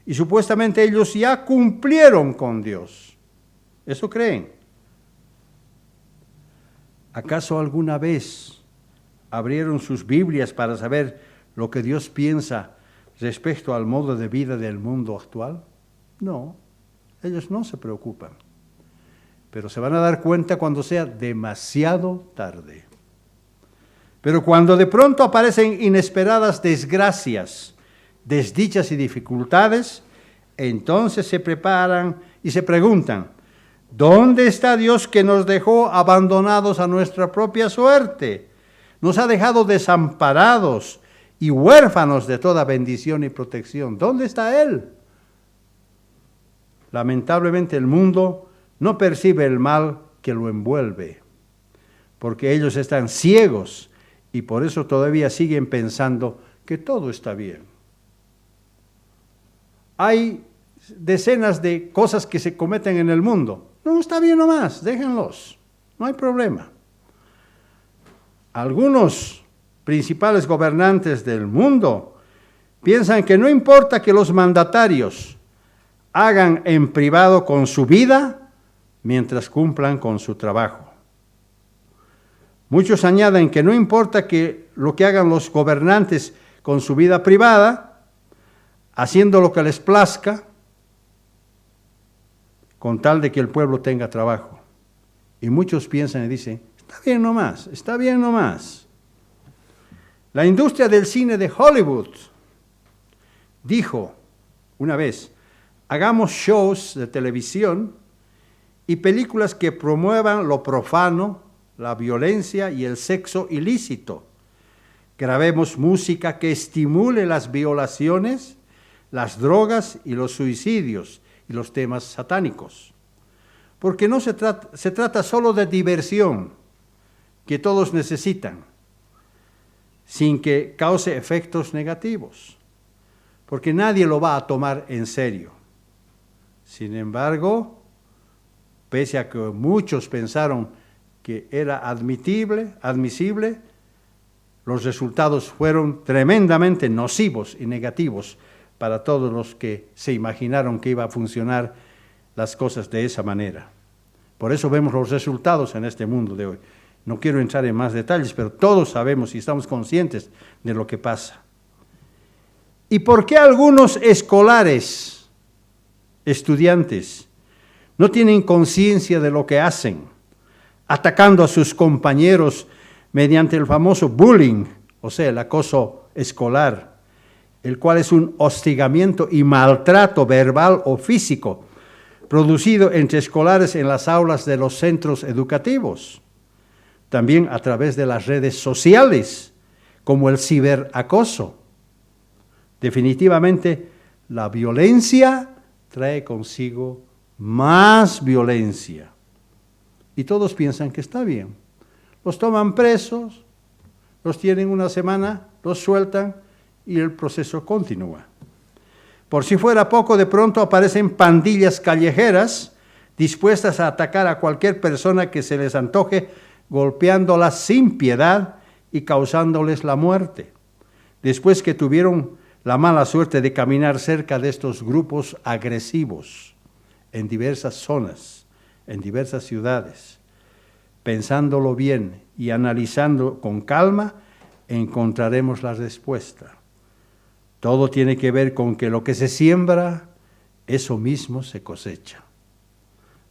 Y supuestamente ellos ya cumplieron con Dios. ¿Eso creen? ¿Acaso alguna vez abrieron sus Biblias para saber lo que Dios piensa respecto al modo de vida del mundo actual? No, ellos no se preocupan. Pero se van a dar cuenta cuando sea demasiado tarde. Pero cuando de pronto aparecen inesperadas desgracias, desdichas y dificultades, entonces se preparan y se preguntan, ¿dónde está Dios que nos dejó abandonados a nuestra propia suerte? Nos ha dejado desamparados y huérfanos de toda bendición y protección. ¿Dónde está Él? Lamentablemente el mundo no percibe el mal que lo envuelve, porque ellos están ciegos y por eso todavía siguen pensando que todo está bien. Hay decenas de cosas que se cometen en el mundo. No, está bien nomás, déjenlos, no hay problema. Algunos principales gobernantes del mundo piensan que no importa que los mandatarios hagan en privado con su vida mientras cumplan con su trabajo. Muchos añaden que no importa que lo que hagan los gobernantes con su vida privada, haciendo lo que les plazca, con tal de que el pueblo tenga trabajo. Y muchos piensan y dicen, está bien nomás, está bien nomás. La industria del cine de Hollywood dijo una vez, hagamos shows de televisión y películas que promuevan lo profano, la violencia y el sexo ilícito. Grabemos música que estimule las violaciones, las drogas y los suicidios y los temas satánicos. Porque no se trata solo de diversión que todos necesitan, sin que cause efectos negativos, porque nadie lo va a tomar en serio. Sin embargo, pese a que muchos pensaron que era admisible, los resultados fueron tremendamente nocivos y negativos para todos los que se imaginaron que iba a funcionar las cosas de esa manera. Por eso vemos los resultados en este mundo de hoy. No quiero entrar en más detalles, pero todos sabemos y estamos conscientes de lo que pasa. ¿Y por qué algunos escolares, estudiantes, no tienen conciencia de lo que hacen, atacando a sus compañeros mediante el famoso bullying, o sea, el acoso escolar, el cual es un hostigamiento y maltrato verbal o físico producido entre escolares en las aulas de los centros educativos, también a través de las redes sociales, como el ciberacoso? Definitivamente, la violencia trae consigo más violencia. Y todos piensan que está bien. Los toman presos, los tienen una semana, los sueltan y el proceso continúa. Por si fuera poco, de pronto aparecen pandillas callejeras dispuestas a atacar a cualquier persona que se les antoje, golpeándolas sin piedad y causándoles la muerte. Después que tuvieron la mala suerte de caminar cerca de estos grupos agresivos en diversas zonas, en diversas ciudades, pensándolo bien y analizando con calma, encontraremos la respuesta. Todo tiene que ver con que lo que se siembra, eso mismo se cosecha.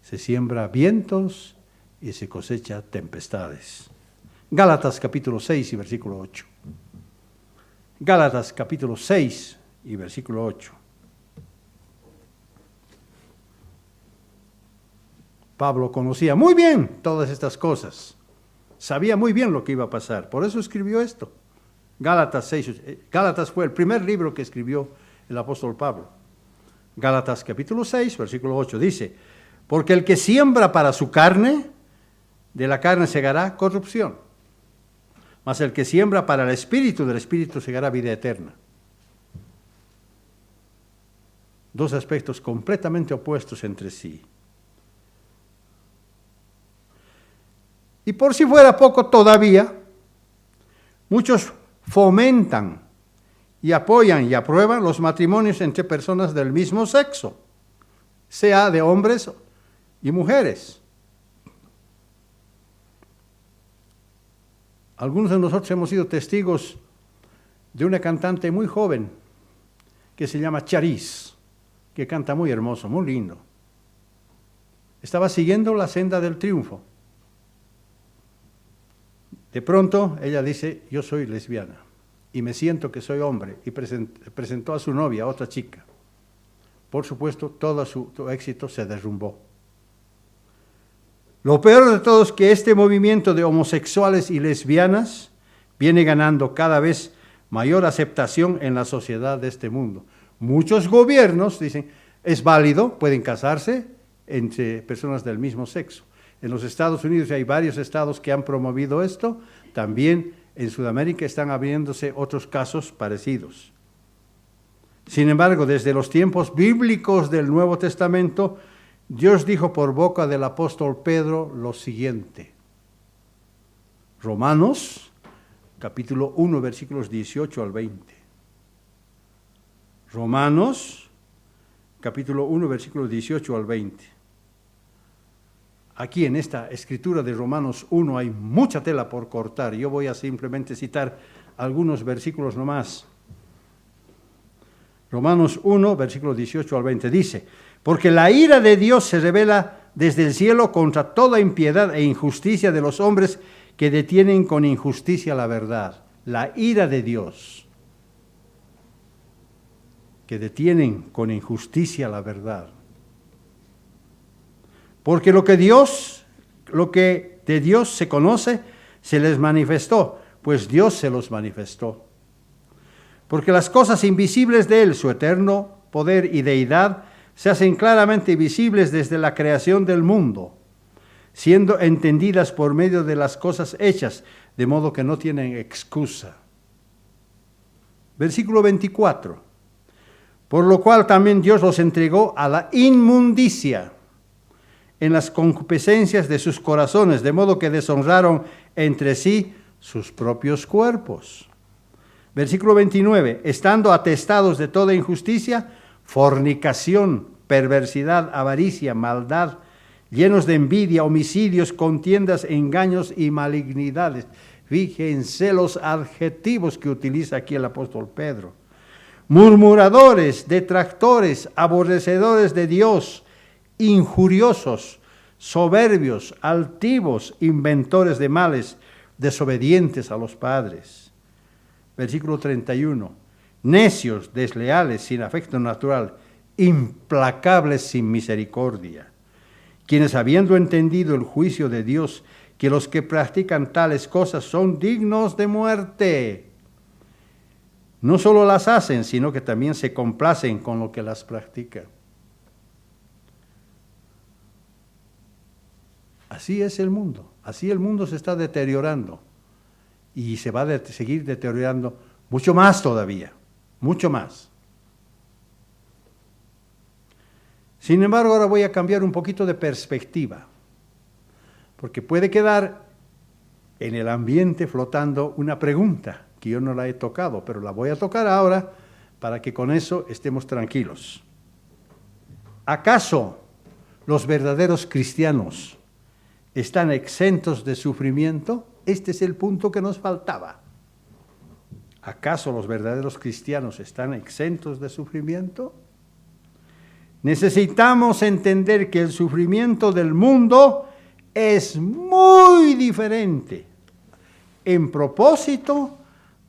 Se siembra vientos y se cosecha tempestades. Gálatas capítulo 6 y versículo 8. Gálatas capítulo 6 y versículo 8. Pablo conocía muy bien todas estas cosas. Sabía muy bien lo que iba a pasar. Por eso escribió esto. Gálatas 6. Gálatas fue el primer libro que escribió el apóstol Pablo. Gálatas capítulo 6, versículo 8 dice, porque el que siembra para su carne, de la carne segará corrupción. Mas el que siembra para el Espíritu, del Espíritu segará vida eterna. Dos aspectos completamente opuestos entre sí. Y por si fuera poco todavía, muchos fomentan y apoyan y aprueban los matrimonios entre personas del mismo sexo, sea de hombres y mujeres. Algunos de nosotros hemos sido testigos de una cantante muy joven que se llama Charis, que canta muy hermoso, muy lindo. Estaba siguiendo la senda del triunfo. De pronto ella dice, yo soy lesbiana y me siento que soy hombre, y presentó a su novia, a otra chica. Por supuesto, todo su éxito se derrumbó. Lo peor de todo es que este movimiento de homosexuales y lesbianas viene ganando cada vez mayor aceptación en la sociedad de este mundo. Muchos gobiernos dicen, es válido, pueden casarse entre personas del mismo sexo. En los Estados Unidos hay varios estados que han promovido esto. También en Sudamérica están abriéndose otros casos parecidos. Sin embargo, desde los tiempos bíblicos del Nuevo Testamento, Dios dijo por boca del apóstol Pedro lo siguiente. Romanos, capítulo 1, versículos 18 al 20. Romanos, capítulo 1, versículos 18 al 20. aquí en esta escritura de Romanos 1 hay mucha tela por cortar. Yo voy a simplemente citar algunos versículos nomás. Romanos 1, versículos 18 al 20 dice: porque la ira de Dios se revela desde el cielo contra toda impiedad e injusticia de los hombres que detienen con injusticia la verdad. La ira de Dios, que detienen con injusticia la verdad. Porque lo que de Dios se conoce, se les manifestó, pues Dios se los manifestó. Porque las cosas invisibles de Él, su eterno poder y deidad, se hacen claramente visibles desde la creación del mundo, siendo entendidas por medio de las cosas hechas, de modo que no tienen excusa. Versículo 24. Por lo cual también Dios los entregó a la inmundicia en las concupiscencias de sus corazones, de modo que deshonraron entre sí sus propios cuerpos. Versículo 29. Estando atestados de toda injusticia, fornicación, perversidad, avaricia, maldad, llenos de envidia, homicidios, contiendas, engaños y malignidades. Fíjense los adjetivos que utiliza aquí el apóstol Pedro. Murmuradores, detractores, aborrecedores de Dios, injuriosos, soberbios, altivos, inventores de males, desobedientes a los padres. Versículo 31. Necios, desleales, sin afecto natural, implacables sin misericordia, quienes habiendo entendido el juicio de Dios, que los que practican tales cosas son dignos de muerte, no solo las hacen, sino que también se complacen con lo que las practica. Así es el mundo, así el mundo se está deteriorando y se va a seguir deteriorando mucho más todavía, mucho más. Sin embargo, ahora voy a cambiar un poquito de perspectiva, porque puede quedar en el ambiente flotando una pregunta que yo no la he tocado, pero la voy a tocar ahora para que con eso estemos tranquilos. ¿Acaso los verdaderos cristianos están exentos de sufrimiento? Este es el punto que nos faltaba. ¿Acaso los verdaderos cristianos están exentos de sufrimiento? Necesitamos entender que el sufrimiento del mundo es muy diferente en propósito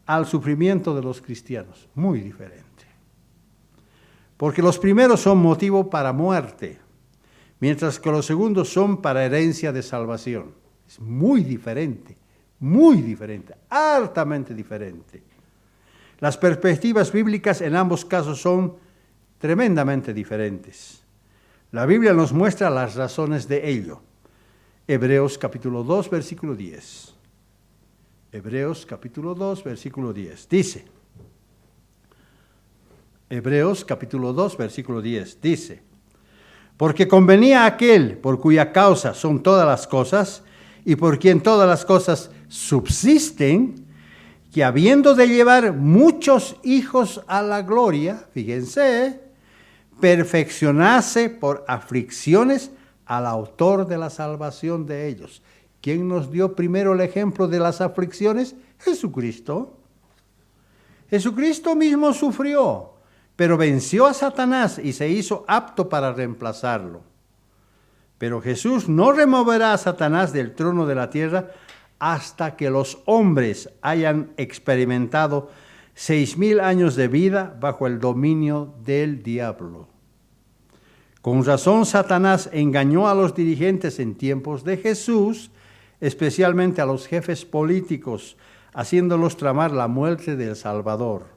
al sufrimiento de los cristianos, muy diferente. Porque los primeros son motivo para muerte, mientras que los segundos son para herencia de salvación. Es muy diferente, altamente diferente. Las perspectivas bíblicas en ambos casos son tremendamente diferentes. La Biblia nos muestra las razones de ello. Hebreos capítulo 2, versículo 10. Hebreos capítulo 2, versículo 10. Dice, Hebreos capítulo 2, versículo 10. Dice, porque convenía a aquel por cuya causa son todas las cosas y por quien todas las cosas subsisten, que habiendo de llevar muchos hijos a la gloria, fíjense, perfeccionase por aflicciones al autor de la salvación de ellos. ¿Quién nos dio primero el ejemplo de las aflicciones? Jesucristo. Jesucristo mismo sufrió, pero venció a Satanás y se hizo apto para reemplazarlo. Pero Jesús no removerá a Satanás del trono de la tierra hasta que los hombres hayan experimentado 6,000 años de vida bajo el dominio del diablo. Con razón Satanás engañó a los dirigentes en tiempos de Jesús, especialmente a los jefes políticos, haciéndolos tramar la muerte del Salvador.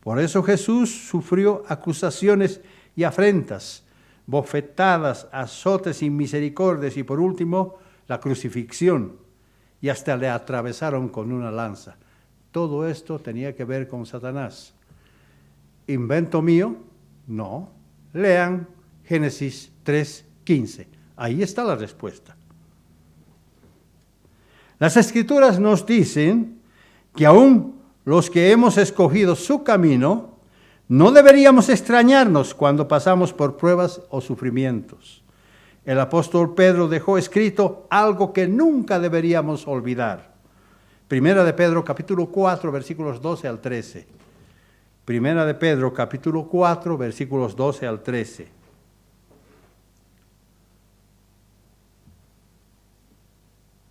Por eso Jesús sufrió acusaciones y afrentas, bofetadas, azotes sin misericordias y por último la crucifixión, y hasta le atravesaron con una lanza. Todo esto tenía que ver con Satanás. ¿Invento mío? No. Lean Génesis 3:15. Ahí está la respuesta. Las Escrituras nos dicen que aún los que hemos escogido su camino, no deberíamos extrañarnos cuando pasamos por pruebas o sufrimientos. el apóstol Pedro dejó escrito algo que nunca deberíamos olvidar. Primera de Pedro, capítulo 4, versículos 12 al 13. Primera de Pedro, capítulo 4, versículos 12 al 13.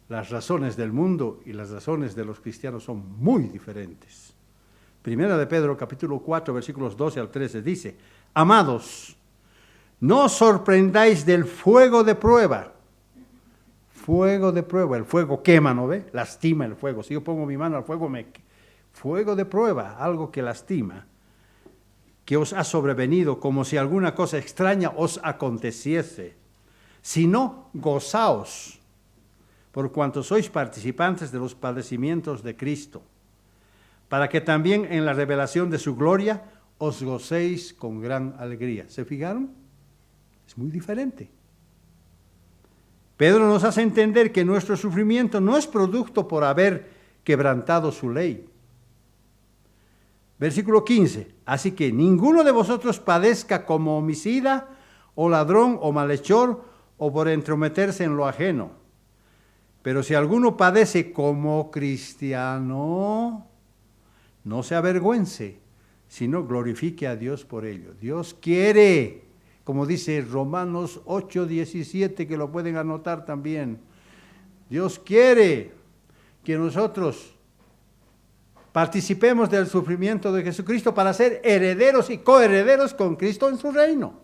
Las razones del mundo y las razones de los cristianos son muy diferentes. Primera de Pedro, capítulo 4, versículos 12 al 13, dice: Amados, no os sorprendáis del fuego de prueba. Fuego de prueba, el fuego quema, ¿no ve? Lastima el fuego. Si yo pongo mi mano al fuego, fuego de prueba, algo que lastima, que os ha sobrevenido como si alguna cosa extraña os aconteciese. Si no, gozaos, por cuanto sois participantes de los padecimientos de Cristo, para que también en la revelación de su gloria os gocéis con gran alegría. ¿Se fijaron? Es muy diferente. Pedro nos hace entender que nuestro sufrimiento no es producto por haber quebrantado su ley. Versículo 15. Así que ninguno de vosotros padezca como homicida, o ladrón, o malhechor, o por entrometerse en lo ajeno. Pero si alguno padece como cristiano, no se avergüence, sino glorifique a Dios por ello. Dios quiere, como dice Romanos 8:17, que lo pueden anotar también. Dios quiere que nosotros participemos del sufrimiento de Jesucristo para ser herederos y coherederos con Cristo en su reino.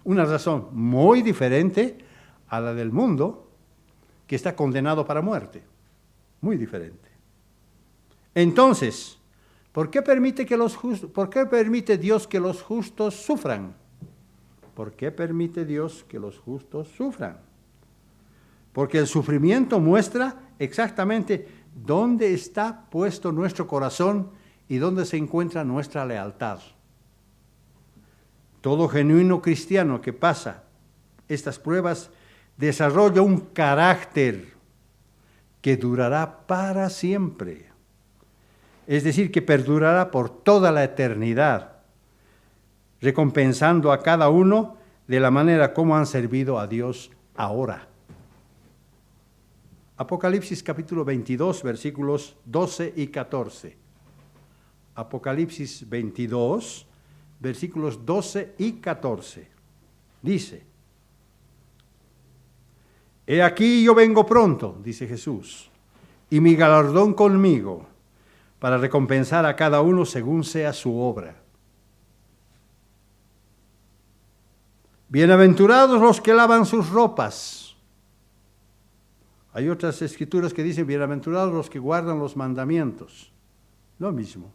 Una razón muy diferente a la del mundo, que está condenado para muerte. Muy diferente. Entonces, ¿por qué permite Dios que los justos sufran? ¿Por qué permite Dios que los justos sufran? Porque el sufrimiento muestra exactamente dónde está puesto nuestro corazón y dónde se encuentra nuestra lealtad. Todo genuino cristiano que pasa estas pruebas desarrolla un carácter que durará para siempre. Es decir, que perdurará por toda la eternidad, recompensando a cada uno de la manera como han servido a Dios ahora. Apocalipsis capítulo 22, versículos 12 y 14. Apocalipsis 22, versículos 12 y 14. Dice: He aquí yo vengo pronto, dice Jesús, y mi galardón conmigo, para recompensar a cada uno según sea su obra. Bienaventurados los que lavan sus ropas. Hay otras escrituras que dicen: bienaventurados los que guardan los mandamientos. Lo mismo.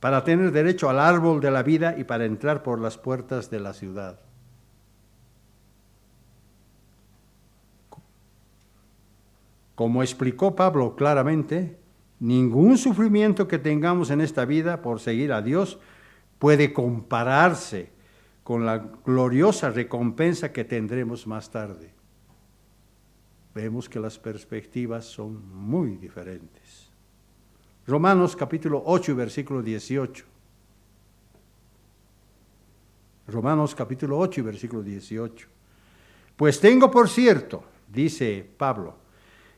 Para tener derecho al árbol de la vida y para entrar por las puertas de la ciudad. Como explicó Pablo claramente, ningún sufrimiento que tengamos en esta vida por seguir a Dios puede compararse con la gloriosa recompensa que tendremos más tarde. Vemos que las perspectivas son muy diferentes. Romanos capítulo 8, versículo 18. Romanos capítulo 8, versículo 18. Pues tengo por cierto, dice Pablo,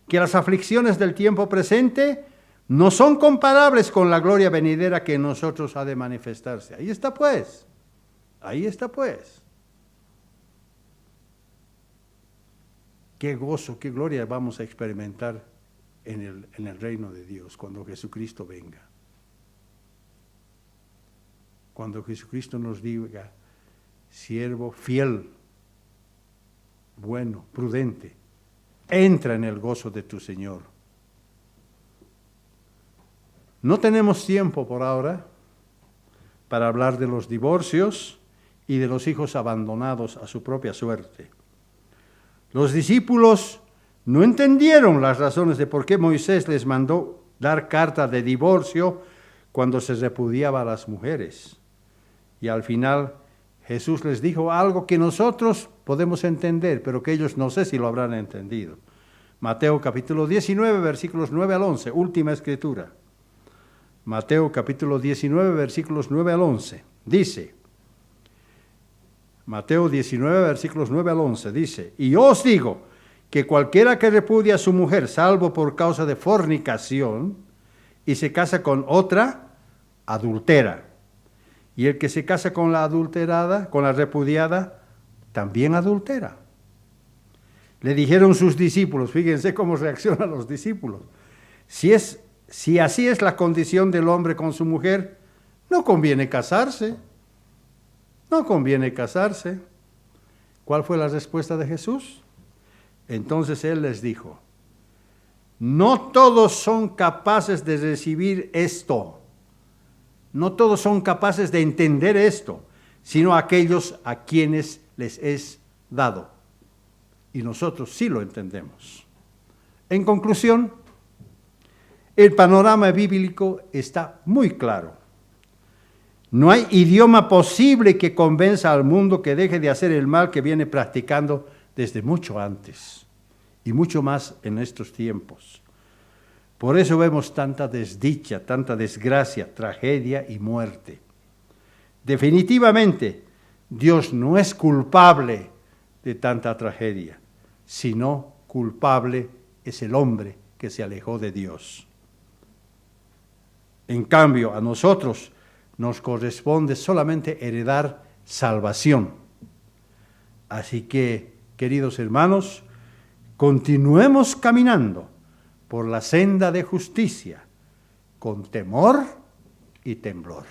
que las aflicciones del tiempo presente no son comparables con la gloria venidera que en nosotros ha de manifestarse. Ahí está pues. Qué gozo, qué gloria vamos a experimentar en el reino de Dios cuando Jesucristo venga. Cuando Jesucristo nos diga: siervo fiel, bueno, prudente, entra en el gozo de tu Señor. No tenemos tiempo por ahora para hablar de los divorcios y de los hijos abandonados a su propia suerte. Los discípulos no entendieron las razones de por qué Moisés les mandó dar carta de divorcio cuando se repudiaba a las mujeres. Y al final Jesús les dijo algo que nosotros podemos entender, pero que ellos no sé si lo habrán entendido. Mateo capítulo 19, versículos 9 al 11, última escritura. Mateo capítulo 19, versículos 9 al 11. Dice: Mateo 19, versículos 9 al 11, dice, y yo os digo que cualquiera que repudia a su mujer, salvo por causa de fornicación, y se casa con otra, adultera. Y el que se casa con la adulterada, con la repudiada, también adultera. Le dijeron sus discípulos, fíjense cómo reaccionan los discípulos, si así es la condición del hombre con su mujer, no conviene casarse. No conviene casarse. ¿Cuál fue la respuesta de Jesús? Entonces Él les dijo, no todos son capaces de recibir esto. No todos son capaces de entender esto, sino aquellos a quienes les es dado. Y nosotros sí lo entendemos. En conclusión, el panorama bíblico está muy claro. No hay idioma posible que convenza al mundo que deje de hacer el mal que viene practicando desde mucho antes y mucho más en estos tiempos. Por eso vemos tanta desdicha, tanta desgracia, tragedia y muerte. Definitivamente, Dios no es culpable de tanta tragedia, sino culpable es el hombre que se alejó de Dios. En cambio, a nosotros nos corresponde solamente heredar salvación. Así que, queridos hermanos, continuemos caminando por la senda de justicia, con temor y temblor.